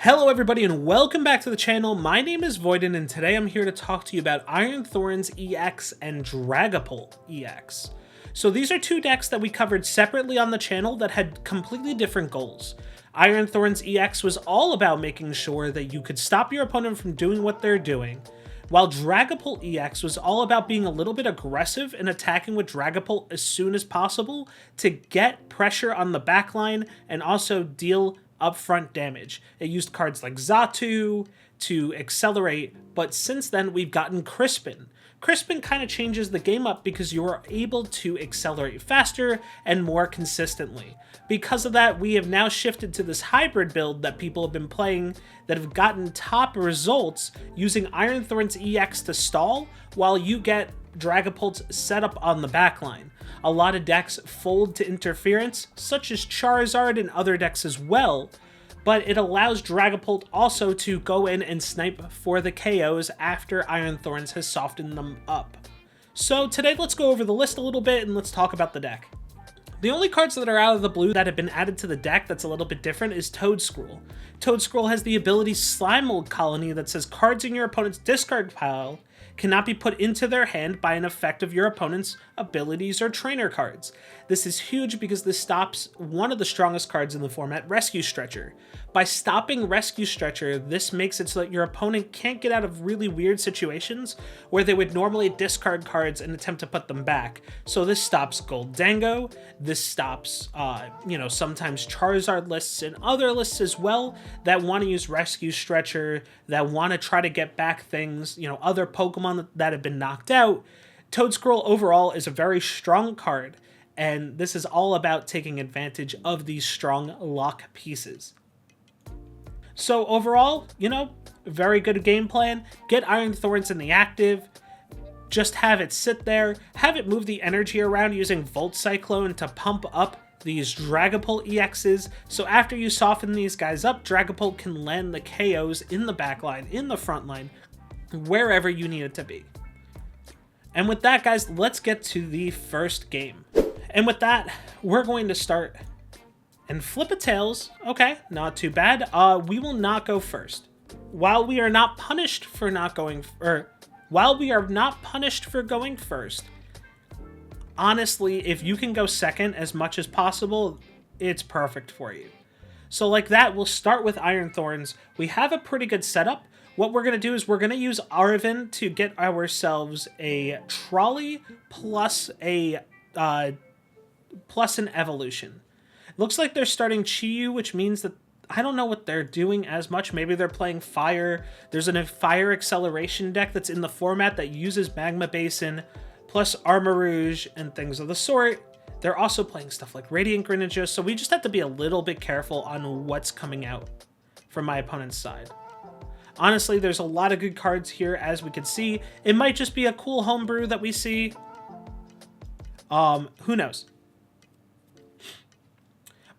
Hello everybody and welcome back to the channel. My name is Voiddyn and today I'm here to talk to you about Iron Thorns EX and Dragapult EX. So these are two decks that we covered separately on the channel that had completely different goals. Iron Thorns EX was all about making sure that you could stop your opponent from doing what they're doing, while Dragapult EX was all about being a little bit aggressive and attacking with Dragapult as soon as possible to get pressure on the backline and also deal upfront damage. It used cards like Xatu to accelerate, but since then we've gotten Crispin. Crispin kind of changes the game up because you are able to accelerate faster and more consistently. Because of that, we have now shifted to this hybrid build that people have been playing that have gotten top results using Iron Thorns EX to stall while you get Dragapult's set up on the backline. A lot of decks fold to interference, such as Charizard and other decks as well, but it allows Dragapult also to go in and snipe for the KOs after Iron Thorns has softened them up. So today let's go over the list a little bit and let's talk about the deck. The only cards that are out of the blue that have been added to the deck that's a little bit different is Toedscruel. Toedscruel has the ability Slime Mold Colony that says cards in your opponent's discard pile cannot be put into their hand by an effect of your opponent's abilities or trainer cards. This is huge because this stops one of the strongest cards in the format, Rescue Stretcher. By stopping Rescue Stretcher, this makes it so that your opponent can't get out of really weird situations where they would normally discard cards and attempt to put them back. So this stops Goldango, this stops, sometimes Charizard lists and other lists as well that want to use Rescue Stretcher, that want to try to get back things, other Pokemon that have been knocked out. Toedscruel overall is a very strong card, and this is all about taking advantage of these strong lock pieces. So overall, very good game plan. Get Iron Thorns in the active, just have it sit there, have it move the energy around using Volt Cyclone to pump up these Dragapult EXs, so after you soften these guys up, Dragapult can land the KOs in the backline, in the front line, wherever you need it to be. And with that, guys, let's get to the first game. And with that, we're going to start and flip a tails. Okay, not too bad. We will not go first. While we are not punished for going first, honestly, if you can go second as much as possible, it's perfect for you. So like that, we'll start with Iron Thorns. We have a pretty good setup. What we're going to do is we're going to use Arven to get ourselves a Trolley plus an evolution. It looks like they're starting Chi-Yu, which means that I don't know what they're doing as much. Maybe they're playing Fire. There's a Fire Acceleration deck that's in the format that uses Magma Basin plus Armarouge and things of the sort. They're also playing stuff like Radiant Greninja, so we just have to be a little bit careful on what's coming out from my opponent's side. Honestly, there's a lot of good cards here, as we can see. It might just be a cool homebrew that we see. Who knows?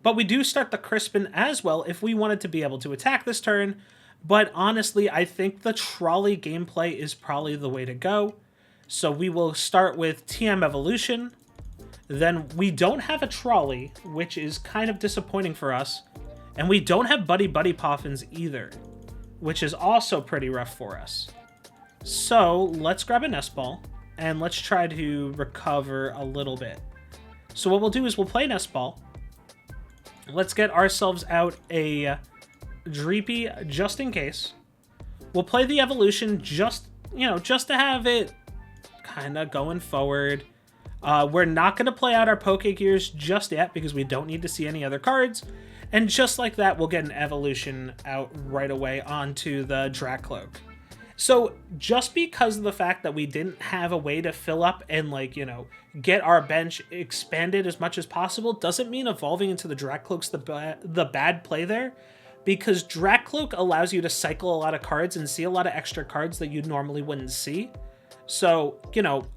But we do start the Crispin as well if we wanted to be able to attack this turn. But honestly, I think the Trolley gameplay is probably the way to go. So we will start with TM Evolution. Then we don't have a Trolley, which is kind of disappointing for us. And we don't have Buddy Poffins either, which is also pretty rough for us. So let's grab a Nest Ball and let's try to recover a little bit. So what we'll do is we'll play Nest Ball. Let's get ourselves out a Dreepy just in case. We'll play the evolution just to have it kind of going forward. We're not going to play out our Pokégears just yet because we don't need to see any other cards. And just like that, we'll get an evolution out right away onto the Drakloak. So just because of the fact that we didn't have a way to fill up and get our bench expanded as much as possible doesn't mean evolving into the Drakloak's the bad play there, because Drakloak allows you to cycle a lot of cards and see a lot of extra cards that you normally wouldn't see. So,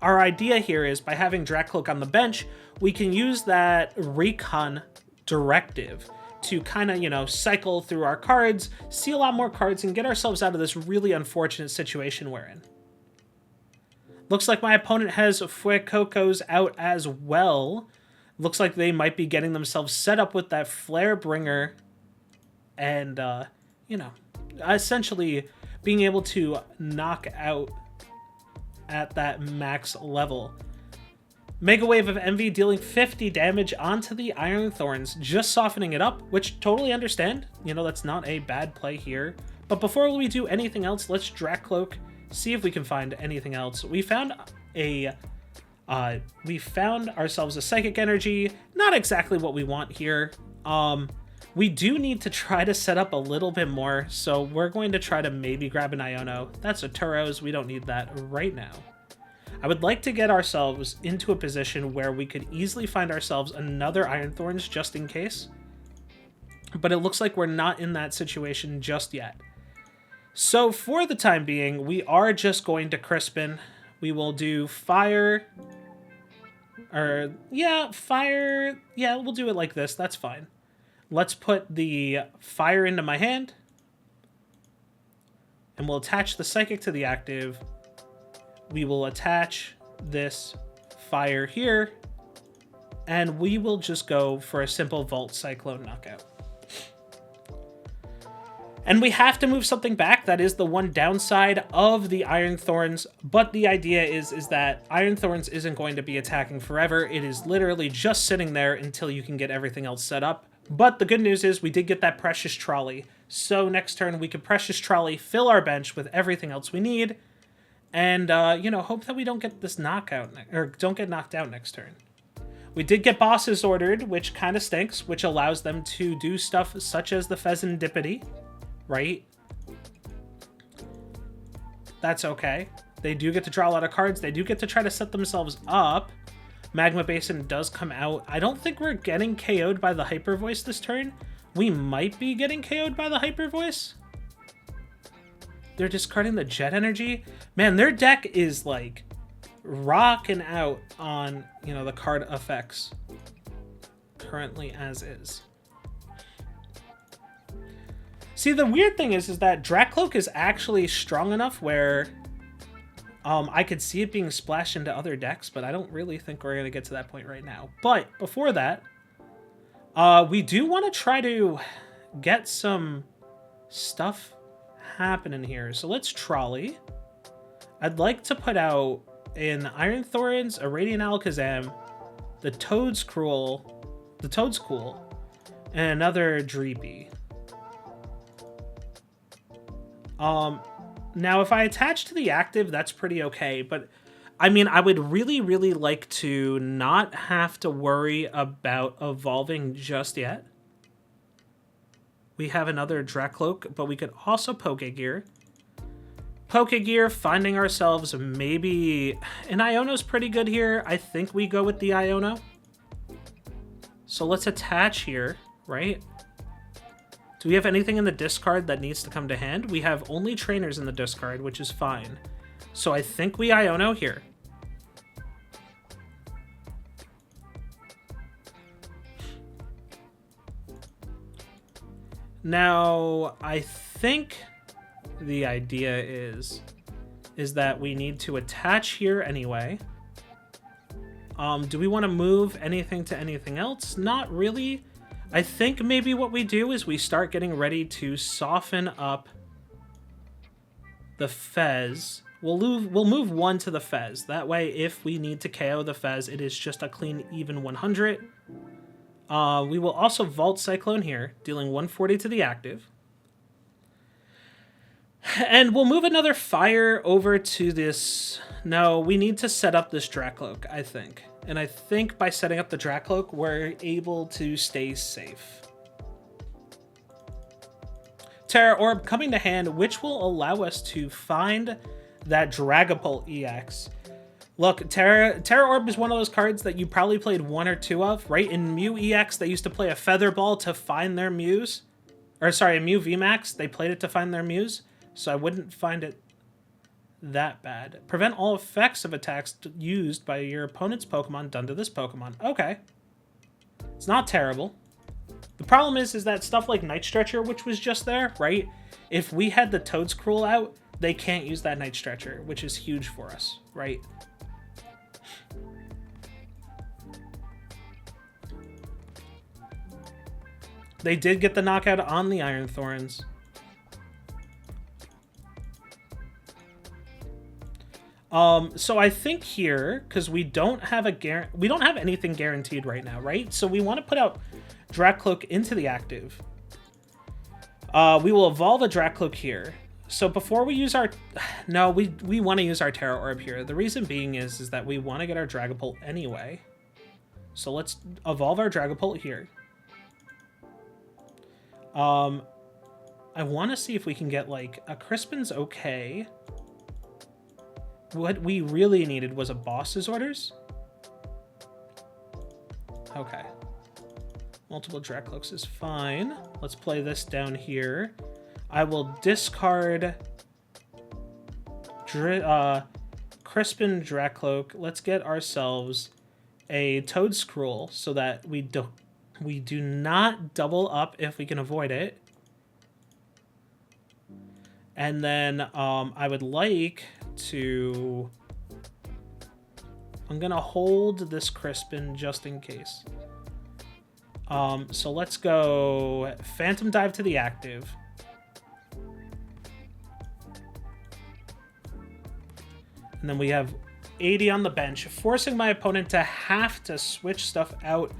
our idea here is by having Drakloak on the bench, we can use that recon directive to kind of, cycle through our cards, see a lot more cards, and get ourselves out of this really unfortunate situation we're in. Looks like my opponent has Fuecocos out as well. Looks like they might be getting themselves set up with that Flare Bringer and, you know, essentially being able to knock out at that max level. Mega Wave of Envy dealing 50 damage onto the Iron Thorns, just softening it up, which totally understand. You know, that's not a bad play here. But before we do anything else, let's Drakloak, see if we can find anything else. We found ourselves a Psychic Energy, not exactly what we want here. We do need to try to set up a little bit more, so we're going to try to maybe grab an Iono. That's a Turo's, we don't need that right now. I would like to get ourselves into a position where we could easily find ourselves another Iron Thorns just in case. But it looks like we're not in that situation just yet. So for the time being, we are just going to Crispin. We will do fire. Or, yeah, fire. Yeah, we'll do it like this. That's fine. Let's put the fire into my hand. And we'll attach the Psychic to the active. We will attach this fire here. And we will just go for a simple Volt Cyclone knockout. And we have to move something back. That is the one downside of the Iron Thorns. But the idea is that Iron Thorns isn't going to be attacking forever. It is literally just sitting there until you can get everything else set up. But the good news is we did get that Precious Trolley. So next turn we can Precious Trolley, fill our bench with everything else we need. And, you know, hope that we don't get this knockout, or don't get knocked out next turn. We did get bosses ordered, which kind of stinks, which allows them to do stuff such as the Pheasantipity. Right? That's okay. They do get to draw a lot of cards. They do get to try to set themselves up. Magma Basin does come out. I don't think we're getting KO'd by the Hyper Voice this turn. We might be getting KO'd by the Hyper Voice. They're discarding the Jet Energy. Man, their deck is like rocking out on, you know, the card effects currently as is. See, the weird thing is that Drakloak is actually strong enough where I could see it being splashed into other decks, but I don't really think we're going to get to that point right now. But before that, we do want to try to get some stuff happening here. So let's Trolley. I'd like to put out an Iron Thorns, a Radiant Alakazam, the Toedscool, and another Dreepy. Now if I attach to the active, that's pretty okay, but I mean, I would really, really like to not have to worry about evolving just yet. We have another Drakloak, but we could also Pokégear. Pokégear, finding ourselves maybe... An Iono's pretty good here. I think we go with the Iono. So let's attach here, right? Do we have anything in the discard that needs to come to hand? We have only trainers in the discard, which is fine. So I think we Iono here. Now, I think the idea is that we need to attach here anyway. Do we want to move anything to anything else? Not really. I think maybe what we do is we start getting ready to soften up the Fez. We'll move one to the Fez. That way, if we need to KO the Fez, it is just a clean, even 100. We will also Vault Cyclone here, dealing 140 to the active. And we'll move another Fire over to this... No, we need to set up this Drakloak, I think. And I think by setting up the Drakloak, we're able to stay safe. Tera Orb coming to hand, which will allow us to find that Dragapult EX. Look, Tera Orb is one of those cards that you probably played one or two of, right? In Mew EX, they used to play a Feather Ball to find their Mews. Or sorry, Mew VMAX, they played it to find their Mews. So I wouldn't find it that bad. Prevent all effects of attacks used by your opponent's Pokemon done to this Pokemon. Okay. It's not terrible. The problem is that stuff like Night Stretcher, which was just there, right? If we had the Toedscruel out, they can't use that Night Stretcher, which is huge for us, right? They did get the knockout on the Iron Thorns. So I think here, because we don't have anything guaranteed right now, right? So we want to put out Drakloak into the active. We will evolve a Drakloak here. So before we use our... No, we want to use our Tera Orb here. The reason being is that we want to get our Dragapult anyway. So let's evolve our Dragapult here. I want to see if we can get, like, a Crispin's okay. What we really needed was a boss's orders. Okay. Multiple Draklooks is fine. Let's play this down here. I will discard Crispin Drakloak. Let's get ourselves a Toedscruel so that we do not double up if we can avoid it. And then I would like to... I'm going to hold this Crispin just in case. So let's go Phantom Dive to the active. And then we have 80 on the bench, forcing my opponent to have to switch stuff out.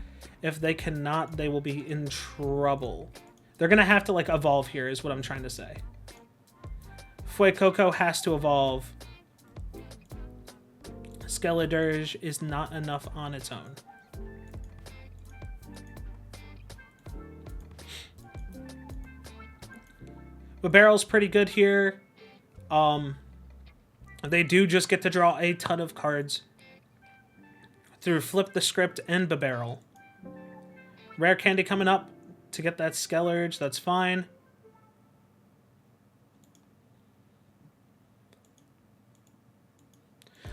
If they cannot, they will be in trouble. They're going to have to, like, evolve here is what I'm trying to say. Fuecoco has to evolve. Skeledirge is not enough on its own. But Barrel's pretty good here. They do just get to draw a ton of cards through Flip the Script and Babarrel. Rare Candy coming up to get that Skeledirge. That's fine.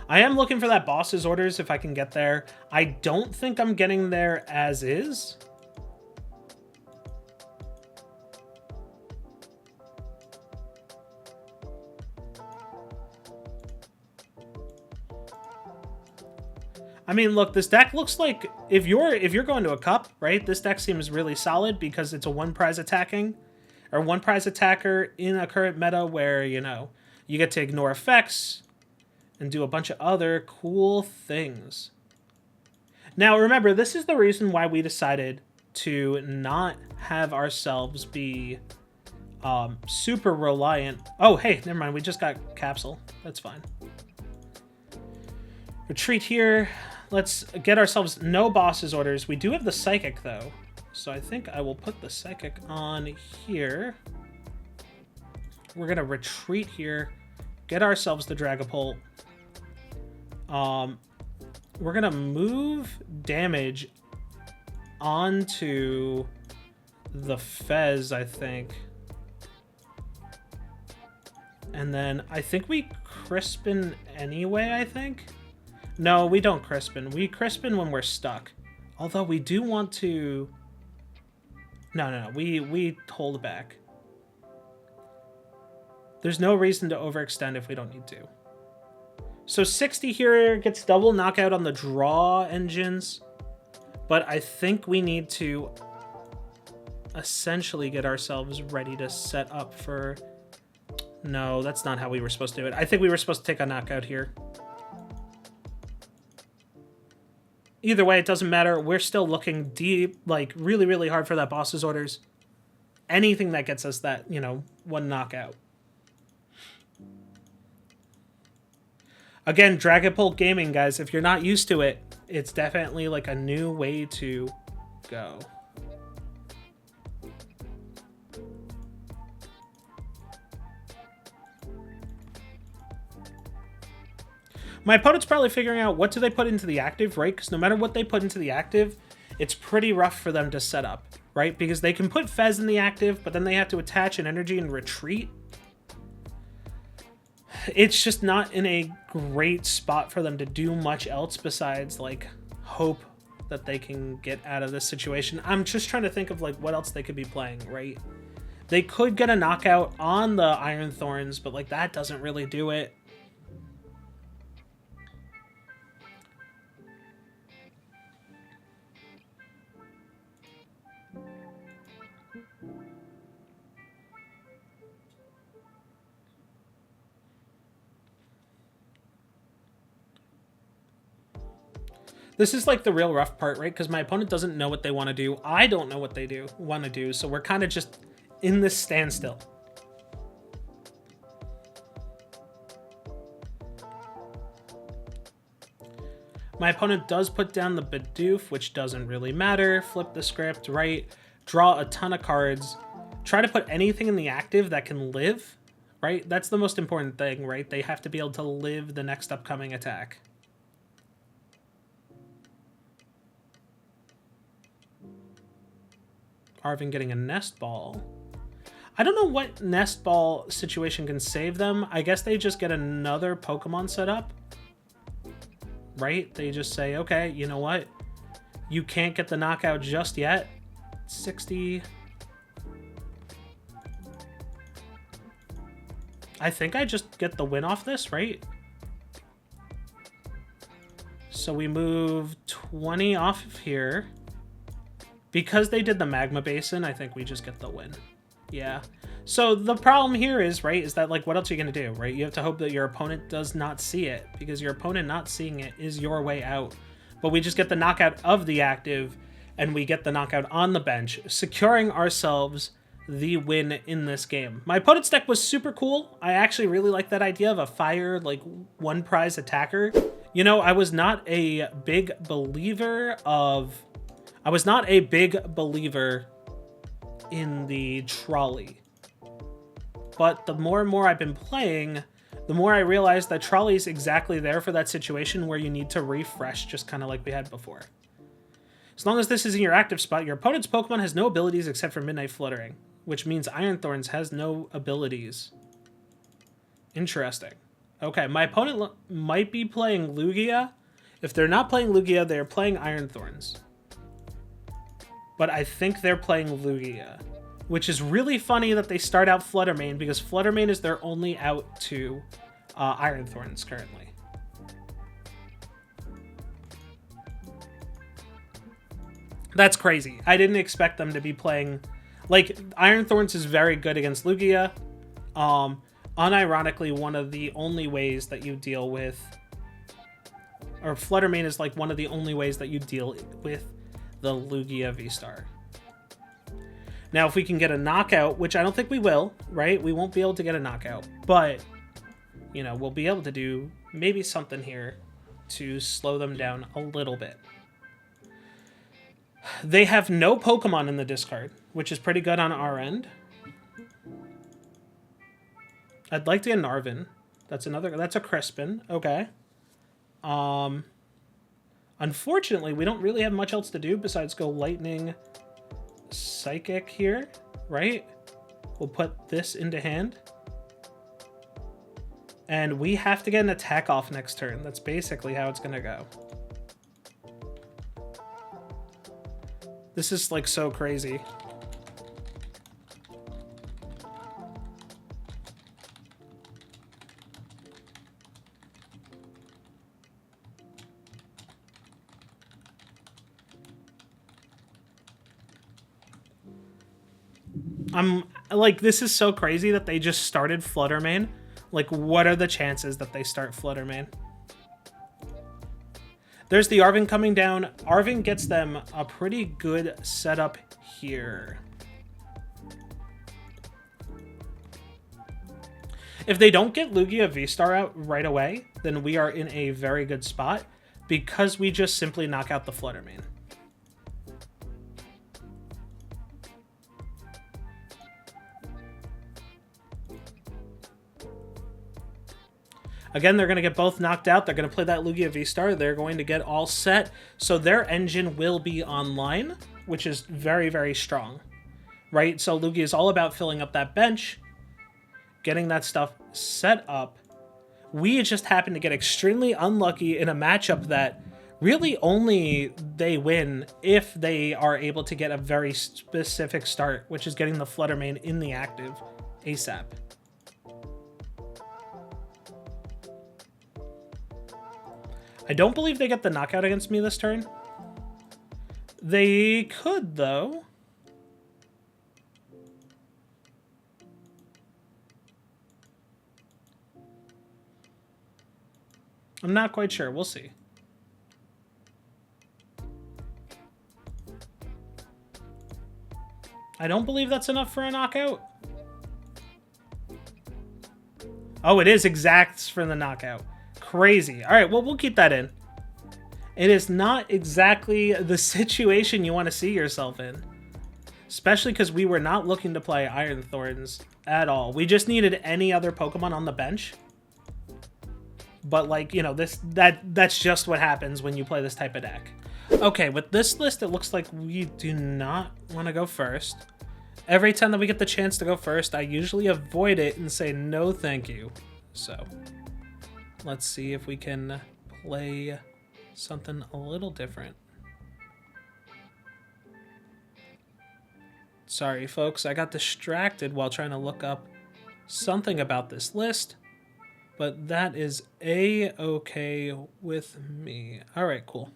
I am looking for that boss's orders if I can get there. I don't think I'm getting there as is. I mean, look, this deck looks like if you're going to a cup, right? This deck seems really solid because it's a one prize attacking or one prize attacker in a current meta where, you know, you get to ignore effects and do a bunch of other cool things. Now, remember, this is the reason why we decided to not have ourselves be super reliant. Oh, hey, never mind. We just got Capsule. That's fine. Retreat here. Let's get ourselves no boss's orders. We do have the Psychic, though. So I think I will put the Psychic on here. We're going to retreat here. Get ourselves the Dragapult. We're going to move damage onto the Fez, I think. And then I think we Crispin anyway, I think. No, we don't Crispin. We Crispin when we're stuck. Although we do want to... No. We hold back. There's no reason to overextend if we don't need to. So 60 here gets double knockout on the draw engines. But I think we need to essentially get ourselves ready to set up for... No, that's not how we were supposed to do it. I think we were supposed to take a knockout here. Either way, it doesn't matter. We're still looking deep, like really, really hard for that boss's orders. Anything that gets us that, you know, one knockout. Again, Dragapult gaming, guys, if you're not used to it, it's definitely like a new way to go. My opponent's probably figuring out what do they put into the active, right? Because no matter what they put into the active, it's pretty rough for them to set up, right? Because they can put Fez in the active, but then they have to attach an energy and retreat. It's just not in a great spot for them to do much else besides, like, hope that they can get out of this situation. I'm just trying to think of, like, what else they could be playing, right? They could get a knockout on the Iron Thorns, but, like, that doesn't really do it. This is like the real rough part, right? Because my opponent doesn't know what they want to do. I don't know what they want to do. So we're kind of just in this standstill. My opponent does put down the Bidoof, which doesn't really matter. Flip the script, right? Draw a ton of cards. Try to put anything in the active that can live, right? That's the most important thing, right? They have to be able to live the next upcoming attack. Arven getting a Nest Ball. I don't know what Nest Ball situation can save them. I guess they just get another Pokemon set up. Right? They just say, okay, you know what? You can't get the knockout just yet. 60. I think I just get the win off this, right? So we move 20 off of here. Because they did the Magma Basin, I think we just get the win. Yeah. So the problem here is, right, is that, like, what else are you going to do, right? You have to hope that your opponent does not see it, because your opponent not seeing it is your way out. But we just get the knockout of the active, and we get the knockout on the bench, securing ourselves the win in this game. My opponent's deck was super cool. I actually really like that idea of a fire, like, one prize attacker. You know, I was not a big believer in the trolley. But the more and more I've been playing, the more I realize that trolley's exactly there for that situation where you need to refresh, just kind of like we had before. As long as this is in your active spot, your opponent's Pokemon has no abilities except for Midnight Fluttering, which means Iron Thorns has no abilities. Interesting. Okay, my opponent might be playing Lugia. If they're not playing Lugia, they're playing Iron Thorns. But I think they're playing Lugia, which is really funny that they start out Fluttermane, because Fluttermane is their only out to Iron Thorns currently. That's crazy. I didn't expect them to be playing... Like, Iron Thorns is very good against Lugia. Unironically, one of the only ways that you deal with... Or Fluttermane is like one of the only ways that you deal with the Lugia V-Star. Now, if we can get a knockout, which I don't think we will, right? We won't be able to get a knockout, but, you know, we'll be able to do maybe something here to slow them down a little bit. They have no Pokemon in the discard, which is pretty good on our end. I'd like to get an Arven. That's a Crispin. Okay. Unfortunately, we don't really have much else to do besides go Lightning Psychic here, right? We'll put this into hand. And we have to get an attack off next turn. That's basically how it's going to go. This is, like, so crazy. Like, this is so crazy that they just started Fluttermane. Like, what are the chances that they start Fluttermane? There's the Arven coming down. Arven gets them a pretty good setup here. If they don't get Lugia V-Star out right away, then we are in a very good spot because we just simply knock out the Fluttermane. Again, they're going to get both knocked out. They're going to play that Lugia V-Star. They're going to get all set. So their engine will be online, which is very, very strong, right? So Lugia is all about filling up that bench, getting that stuff set up. We just happen to get extremely unlucky in a matchup that really only they win if they are able to get a very specific start, which is getting the Fluttermane in the active ASAP. I don't believe they get the knockout against me this turn. They could, though. I'm not quite sure. We'll see. I don't believe that's enough for a knockout. Oh, it is exacts for the knockout. Crazy. All right, well, we'll keep that in. It is not exactly the situation you want to see yourself in. Especially because we were not looking to play Iron Thorns at all. We just needed any other Pokemon on the bench. But, like, you know, that's just what happens when you play this type of deck. Okay, with this list, it looks like we do not want to go first. Every time that we get the chance to go first, I usually avoid it and say no thank you. So, let's see if we can play something a little different. Sorry, folks, I got distracted while trying to look up something about this list, but that is a-okay with me. All right, cool.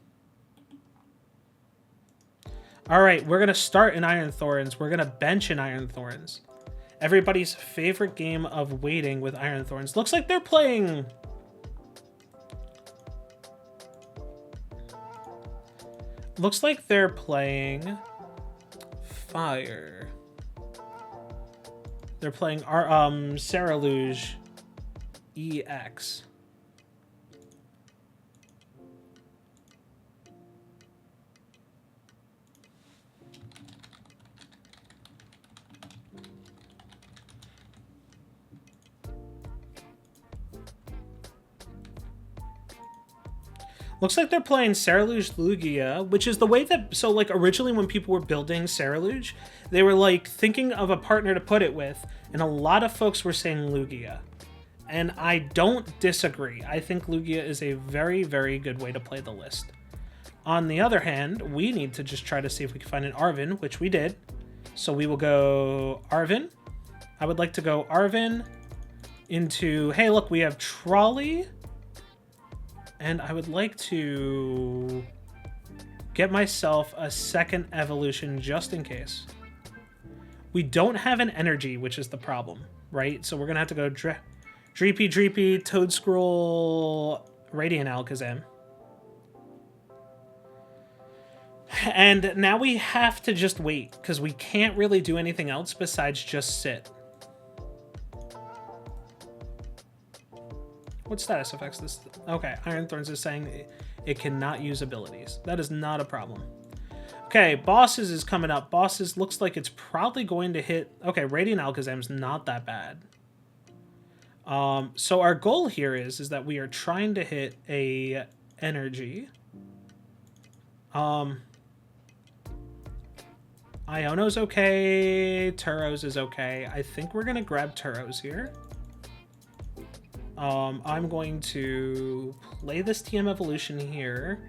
All right, we're going to start in Iron Thorns. We're going to bench in Iron Thorns. Everybody's favorite game of waiting with Iron Thorns. Looks like they're playing... Looks like they're playing Fire. They're playing Cerulean EX. Looks like they're playing Cerulean Lugia, which is the way that... So, like, originally when people were building Cerulean, they were, like, thinking of a partner to put it with, and a lot of folks were saying Lugia. And I don't disagree. I think Lugia is a very, very good way to play the list. On the other hand, we need to just try to see if we can find an Arven, which we did. So we will go Arven. I would like to go Arven into... Hey, look, we have Trolley... And I would like to get myself a second evolution just in case. We don't have an energy, which is the problem, right? So we're going to have to go Dreepy, Toedscruel, Radiant Alakazam. And now we have to just wait, because we can't really do anything else besides just sit. What status affects this? Okay, Iron Thorns is saying it cannot use abilities. That is not a problem. Okay, Bosses is coming up. Bosses looks like it's probably going to hit... Okay, Radiant Alakazam's not that bad. So our goal here is that we are trying to hit a energy. Iono's okay. Turo's is okay. I think we're going to grab Turo's here. I'm going to play this TM evolution here.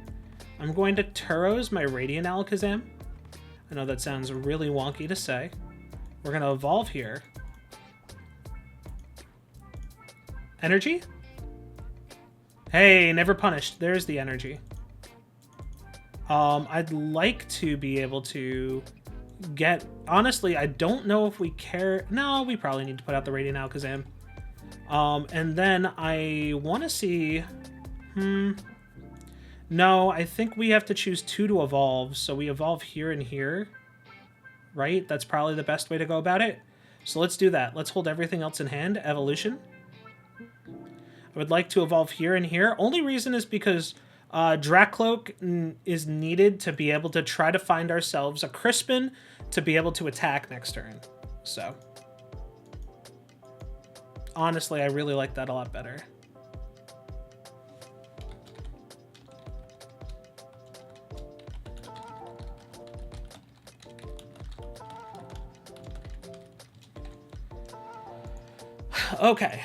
I'm going to Turo's my Radiant Alakazam. I know that sounds really wonky to say. We're going to evolve here. Energy? Hey, never punished. There's the energy. I'd like to be able to get... Honestly, I don't know if we care... No, we probably need to put out the Radiant Alakazam. And then I want to see... No, I think we have to choose 2 to evolve, so we evolve here and here. Right? That's probably the best way to go about it. So let's do that. Let's hold everything else in hand. Evolution. I would like to evolve here and here. Only reason is because Drakloak is needed to be able to try to find ourselves a Crispin to be able to attack next turn. So... Honestly, I really like that a lot better. Okay.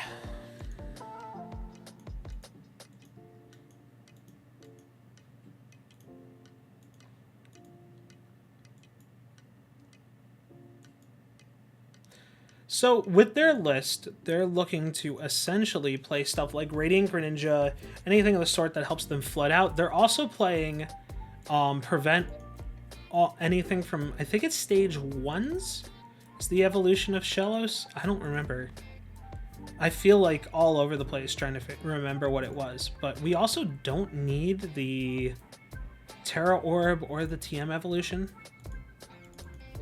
So with their list, they're looking to essentially play stuff like Radiant Greninja, anything of the sort that helps them flood out. They're also playing prevent anything from, I think it's stage 1s? Is the evolution of Shellos? I don't remember. I feel like all over the place trying to remember what it was. But we also don't need the Tera Orb or the TM evolution.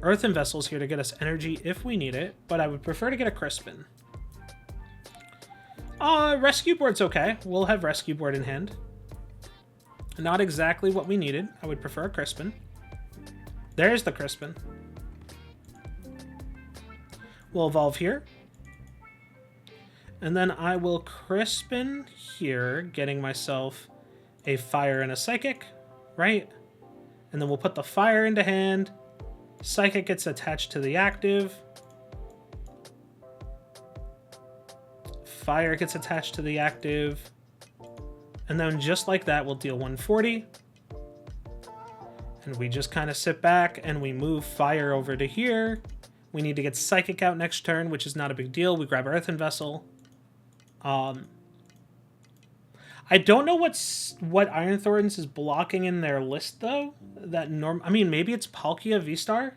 Earthen Vessel's here to get us energy if we need it, but I would prefer to get a Crispin. Rescue Board's okay. We'll have Rescue Board in hand. Not exactly what we needed. I would prefer a Crispin. There's the Crispin. We'll evolve here. And then I will Crispin here, getting myself a Fire and a Psychic, right? And then we'll put the Fire into hand. Psychic gets attached to the active. Fire gets attached to the active. And then just like that, we'll deal 140. And we just kind of sit back and we move Fire over to here. We need to get Psychic out next turn, which is not a big deal. We grab Earthen Vessel. I don't know what Iron Thorns is blocking in their list, though. I mean, maybe it's Palkia V-Star?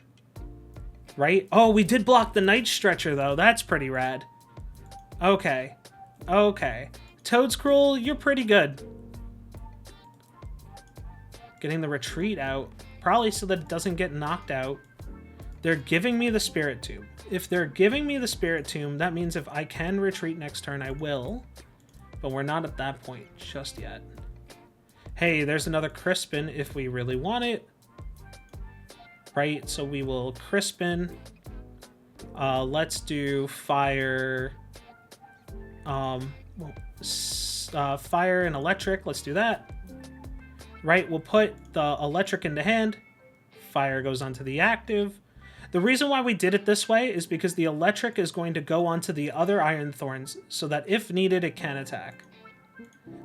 Right? Oh, we did block the Night Stretcher, though. That's pretty rad. Okay. Okay. Toedscruel, you're pretty good. Getting the retreat out. Probably so that it doesn't get knocked out. They're giving me the Spirit Tomb. If they're giving me the Spirit Tomb, that means if I can retreat next turn, I will. But we're not at that point just yet. Hey, there's another Crispin if we really want it. Right, so we will Crispin. Let's do Fire... Fire and Electric. Let's do that. Right, we'll put the Electric into hand. Fire goes onto the active. The reason why we did it this way is because the Electric is going to go onto the other Iron Thorns so that if needed, it can attack.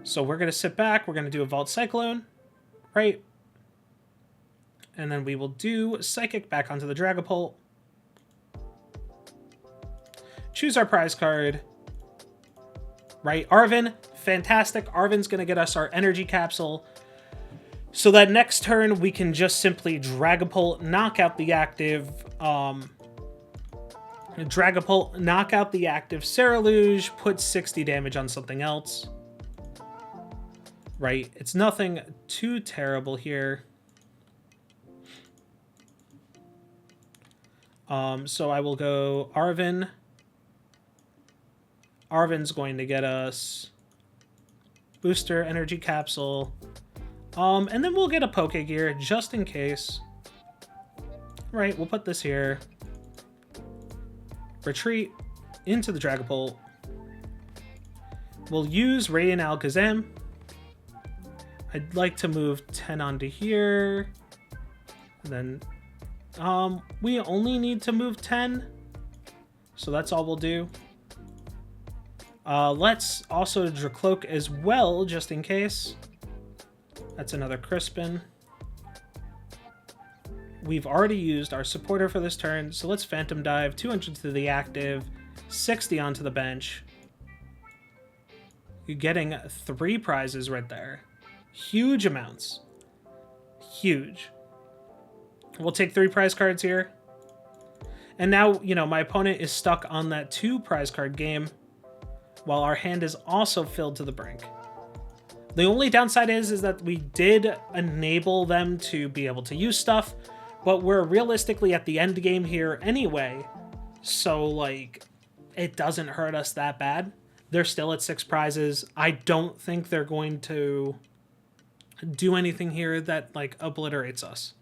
So we're going to sit back. We're going to do a Volt Cyclone. Right. And then we will do Psychic back onto the Dragapult. Choose our prize card. Right, Arven, fantastic. Arven's going to get us our energy capsule. So that next turn, we can just simply Dragapult, knock out the active, Dragapult, knock out the active Cerulean, put 60 damage on something else. Right, it's nothing too terrible here. So I will go Arven. Arven's going to get us booster energy capsule. And then we'll get a Pokégear just in case. Right, we'll put this here. Retreat into the Dragapult. We'll use Radiant Alakazam. I'd like to move 10 onto here. And then we only need to move 10. So that's all we'll do. Let's also Drakloak as well, just in case. That's another Crispin. We've already used our supporter for this turn, so let's Phantom Dive, 200 to the active, 60 onto the bench. You're getting 3 prizes right there. Huge amounts. Huge. We'll take 3 prize cards here. And now, you know, my opponent is stuck on that 2 prize card game, while our hand is also filled to the brink. The only downside is that we did enable them to be able to use stuff, but we're realistically at the end game here anyway, so, like, it doesn't hurt us that bad. They're still at 6 prizes. I don't think they're going to do anything here that, like, obliterates us.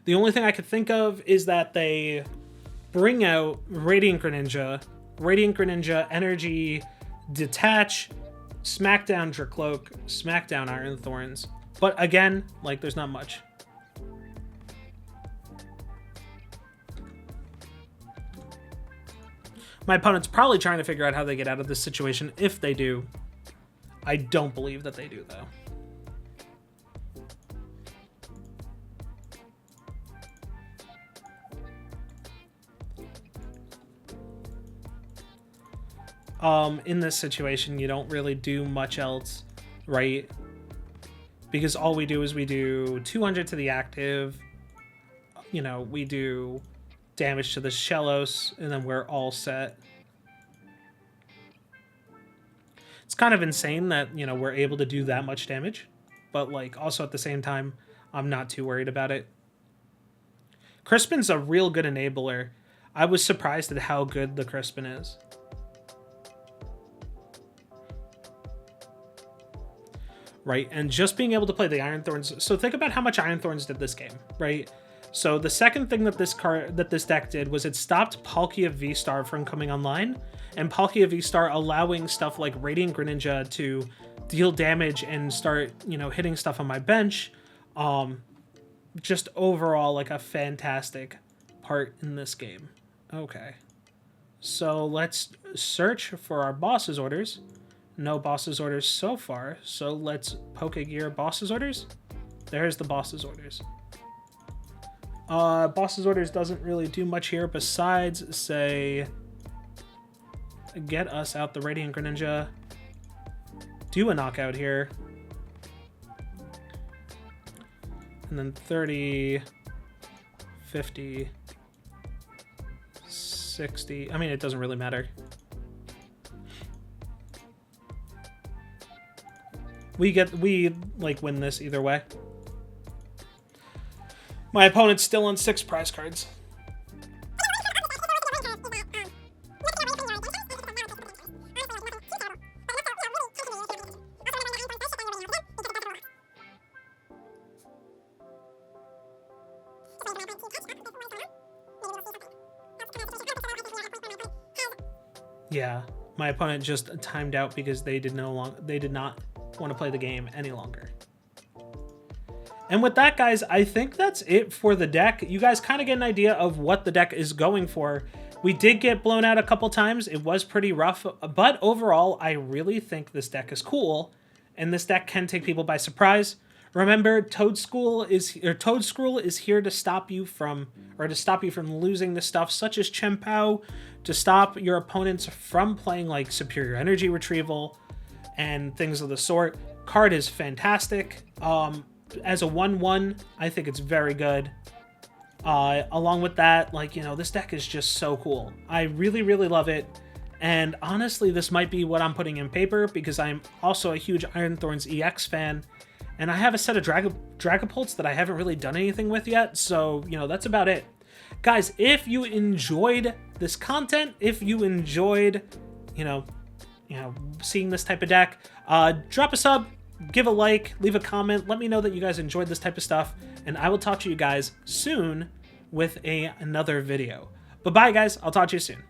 The only thing I could think of is that they bring out Radiant Greninja, Energy, Detach, Smackdown Drakloak, Smackdown Iron Thorns. But again, like, there's not much. My opponent's probably trying to figure out how they get out of this situation, if they do. I don't believe that they do, though. In this situation, you don't really do much else, right? Because all we do is we do 200 to the active, you know, we do damage to the Shellos, and then we're all set. It's kind of insane that, you know, we're able to do that much damage, but, like, also at the same time, I'm not too worried about it. Crispin's a real good enabler. I was surprised at how good the Crispin is. Right, and just being able to play the Iron Thorns. So think about how much Iron Thorns did this game, right? So the second thing that this deck did was it stopped Palkia V-Star from coming online, and Palkia V-Star allowing stuff like Radiant Greninja to deal damage and start, you know, hitting stuff on my bench. Just overall, like, a fantastic part in this game. Okay, so let's search for our boss's orders. No boss's orders so far, so let's Pokégear boss's orders. There's the boss's orders. Boss's orders doesn't really do much here besides, say, get us out the Radiant Greninja, do a knockout here, and then 30, 50, 60, I mean, it doesn't really matter. We like win this either way. My opponent's still on 6 prize cards. Yeah, my opponent just timed out because they did not want to play the game any longer. And with that, guys, I think that's it for the deck. You guys kind of get an idea of what the deck is going for. We did get blown out a couple times. It was pretty rough, but overall, I really think this deck is cool, and this deck can take people by surprise. Remember, Toedscool is here to stop you from losing the stuff such as Chien-Pao, to stop your opponents from playing like Superior Energy Retrieval and things of the sort. Card is fantastic. As a 1/1, I think it's very good. Along with that, like, you know, this deck is just so cool. I really, really love it. And honestly, this might be what I'm putting in paper because I'm also a huge Iron Thorns EX fan. And I have a set of Dragapults that I haven't really done anything with yet. So, you know, that's about it. Guys, if you enjoyed this content, if you enjoyed, you know, seeing this type of deck, drop a sub, give a like, leave a comment, let me know that you guys enjoyed this type of stuff, and I will talk to you guys soon with another video. But bye, guys. I'll talk to you soon.